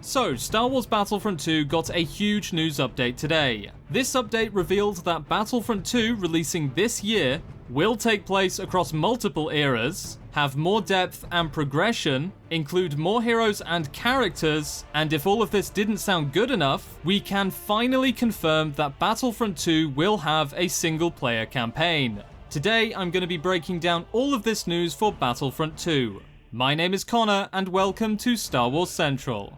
So, Star Wars Battlefront 2 got a huge news update today. This update revealed that Battlefront 2, releasing this year, will take place across multiple eras, have more depth and progression, include more heroes and characters, and if all of this didn't sound good enough, we can finally confirm that Battlefront 2 will have a single-player campaign. Today, I'm going to be breaking down all of this news for Battlefront 2. My name is Connor, and welcome to Star Wars Central.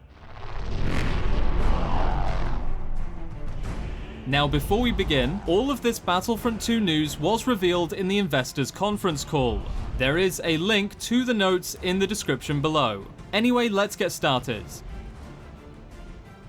Now, before we begin, all of this Battlefront 2 news was revealed in the investors conference call. There is a link to the notes in the description below. Anyway, let's get started.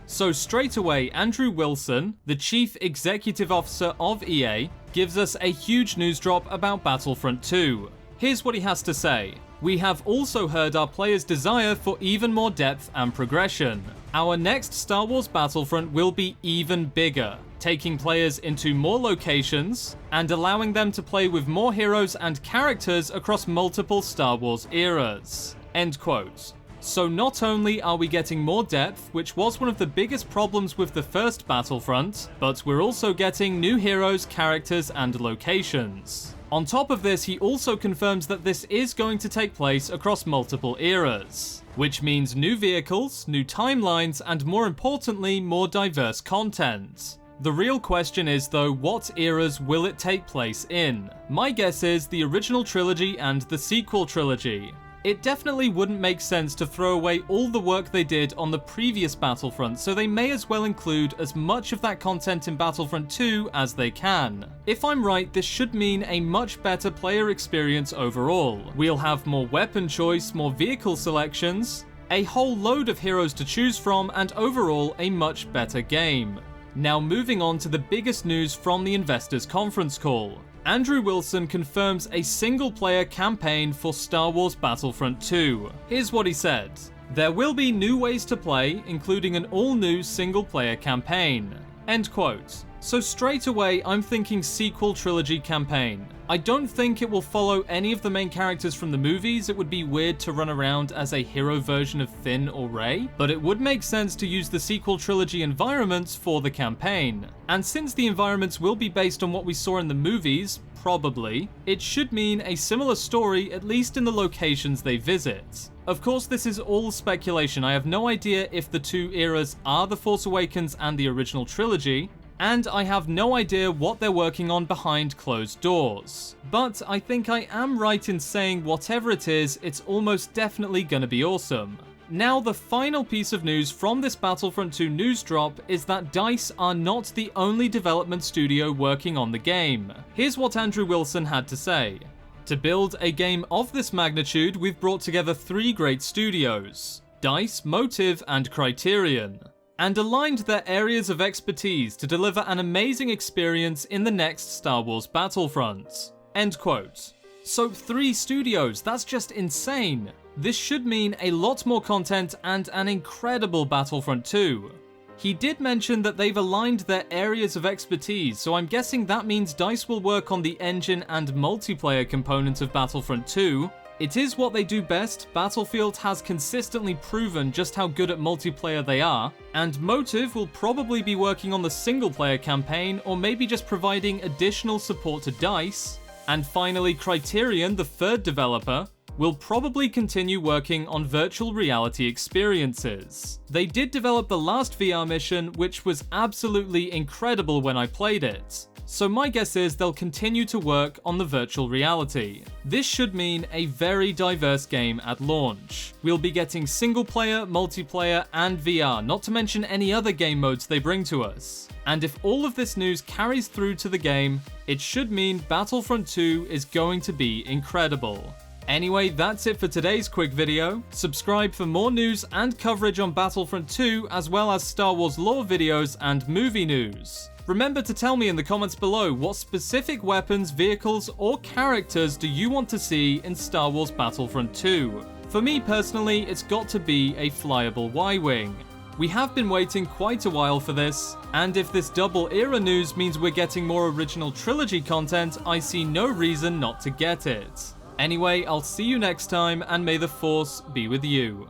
So straight away, Andrew Wilson, the Chief Executive Officer of EA, gives us a huge news drop about Battlefront 2. Here's what he has to say. We have also heard our players' desire for even more depth and progression. Our next Star Wars Battlefront will be even bigger, taking players into more locations and allowing them to play with more heroes and characters across multiple Star Wars eras. End quote. So not only are we getting more depth, which was one of the biggest problems with the first Battlefront, but we're also getting new heroes, characters, and locations. On top of this, he also confirms that this is going to take place across multiple eras, which means new vehicles, new timelines, and more importantly, more diverse content. The real question is though, what eras will it take place in? My guess is the original trilogy and the sequel trilogy. It definitely wouldn't make sense to throw away all the work they did on the previous Battlefront, so they may as well include as much of that content in Battlefront 2 as they can. If I'm right, this should mean a much better player experience overall. We'll have more weapon choice, more vehicle selections, a whole load of heroes to choose from, and overall a much better game. Now moving on to the biggest news from the investors conference call. Andrew Wilson confirms a single-player campaign for Star Wars Battlefront 2. Here's what he said. There will be new ways to play, including an all-new single-player campaign. End quote. So straight away, I'm thinking sequel trilogy campaign. I don't think it will follow any of the main characters from the movies. It would be weird to run around as a hero version of Finn or Rey, but it would make sense to use the sequel trilogy environments for the campaign. And since the environments will be based on what we saw in the movies, probably, it should mean a similar story, at least in the locations they visit. Of course, this is all speculation. I have no idea if the two eras are The Force Awakens and the original trilogy, and I have no idea what they're working on behind closed doors. But I think I am right in saying whatever it is, it's almost definitely gonna be awesome. Now, the final piece of news from this Battlefront 2 news drop is that DICE are not the only development studio working on the game. Here's what Andrew Wilson had to say. To build a game of this magnitude, we've brought together three great studios, DICE, Motive, and Criterion, and aligned their areas of expertise to deliver an amazing experience in the next Star Wars Battlefront. End quote. So 3 studios, that's just insane. This should mean a lot more content and an incredible Battlefront 2. He did mention that they've aligned their areas of expertise, so I'm guessing that means DICE will work on the engine and multiplayer component of Battlefront 2. It is what they do best. Battlefield has consistently proven just how good at multiplayer they are, and Motive will probably be working on the single-player campaign, or maybe just providing additional support to DICE. And finally, Criterion, the third developer, will probably continue working on virtual reality experiences. They did develop the last VR mission, which was absolutely incredible when I played it. So my guess is they'll continue to work on the virtual reality. This should mean a very diverse game at launch. We'll be getting single player, multiplayer, and VR, not to mention any other game modes they bring to us. And if all of this news carries through to the game, it should mean Battlefront 2 is going to be incredible. Anyway, that's it for today's quick video. Subscribe for more news and coverage on Battlefront 2, as well as Star Wars lore videos and movie news. Remember to tell me in the comments below what specific weapons, vehicles, or characters do you want to see in Star Wars Battlefront 2? For me personally, it's got to be a flyable Y-Wing. We have been waiting quite a while for this, and if this double era news means we're getting more original trilogy content, I see no reason not to get it. Anyway, I'll see you next time, and may the Force be with you.